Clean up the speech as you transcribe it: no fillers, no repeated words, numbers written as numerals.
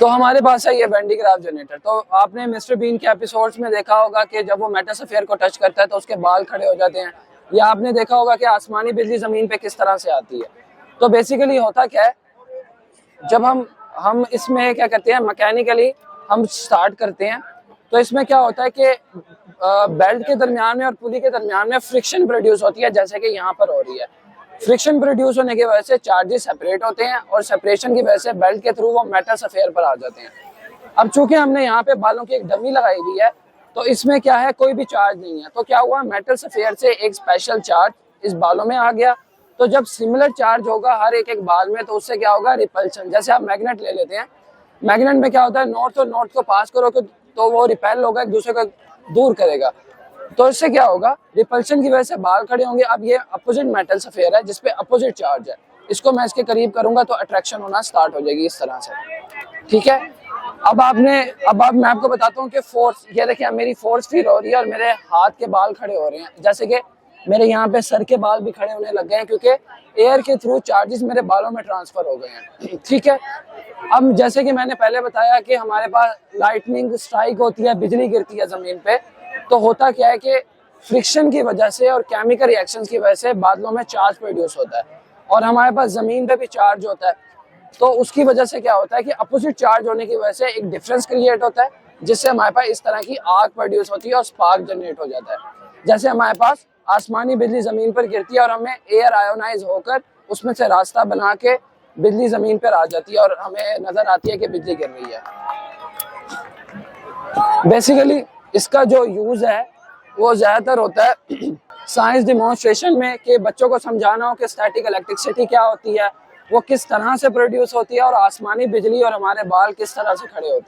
तो हमारे पास है ये वैन डी ग्राफ जनरेटर। तो आपने मिस्टर बीन के एपिसोड्स में देखा होगा कि जब वो मेटास्फीयर को टच करता है तो उसके बाल खड़े हो जाते हैं, या आपने देखा होगा कि आसमानी बिजली जमीन पे किस तरह से आती है। तो बेसिकली होता क्या है, जब हम इसमें क्या करते हैं, मैकेनिकली हम स्टार्ट करते हैं, तो इसमें क्या होता है कि बेल्ट के दरमियान में और पुली के दरमियान में फ्रिक्शन प्रोड्यूस होती है, जैसे कि यहाँ पर हो रही है। फ्रिक्शन प्रोड्यूस होने की वजह से चार्जेस सेपरेट होते हैं और सेपरेशन की वजह से बेल्ट के थ्रू वो मेटास्फीयर पर आ जाते हैं। अब चूंकि हमने यहाँ पे बालों की एक डमी लगाई हुई है, तो इसमें क्या है, कोई भी चार्ज नहीं है। तो क्या हुआ, मेटास्फीयर से एक स्पेशल चार्ज इस बालों में आ गया। तो जब सिमिलर चार्ज होगा हर एक बाल में, तो उससे क्या होगा, रिपल्शन। जैसे आप मैग्नेट ले लेते हैं, मैग्नेट में क्या होता है, नॉर्थ और नॉर्थ को पास करो तो वो रिपेल होगा, एक दूसरे को दूर करेगा। तो इससे क्या होगा, रिपल्शन की वजह से बाल खड़े होंगे। अब ये अपोजिट मेटल सफेयर है जिसपे अपोजिट चार्ज है, इसको मैं इसके करीब करूंगा तो अट्रैक्शन होना स्टार्ट हो जाएगी इस तरह से, ठीक है। अब मैं आपको बताता हूँ कि फोर्स, ये देखिए मेरी फोर्स फील हो रही है और मेरे हाथ के बाल खड़े हो रहे हैं, जैसे कि मेरे यहाँ पे सर के बाल भी खड़े होने लग गए हैं, क्योंकि एयर के थ्रू चार्जेस मेरे बालों में ट्रांसफर हो गए हैं, ठीक है। अब जैसे कि मैंने पहले बताया कि हमारे पास लाइटनिंग स्ट्राइक होती है, बिजली गिरती है जमीन पे, तो होता क्या है कि फ्रिक्शन की वजह से और केमिकल रिएक्शंस की वजह से बादलों में चार्ज प्रोड्यूस होता है, और हमारे पास जमीन पे भी चार्ज होता है। तो उसकी वजह से क्या होता है कि अपोजिट चार्ज होने की वजह से एक डिफरेंस क्रिएट होता है, जिससे हमारे पास इस तरह की आग प्रोड्यूस होती है और स्पार्क जनरेट हो जाता है। जैसे हमारे पास आसमानी बिजली जमीन पर गिरती है और हमें एयर आयोनाइज होकर उसमें से रास्ता बना के बिजली जमीन पर आ जाती है और हमें नजर आती है कि बिजली गिर रही है। बेसिकली इसका जो यूज है वो ज्यादातर होता है साइंस डिमॉन्स्ट्रेशन में, कि बच्चों को समझाना हो कि स्टैटिक इलेक्ट्रिसिटी क्या होती है, वो किस तरह से प्रोड्यूस होती है, और आसमानी बिजली और हमारे बाल किस तरह से खड़े होते हैं।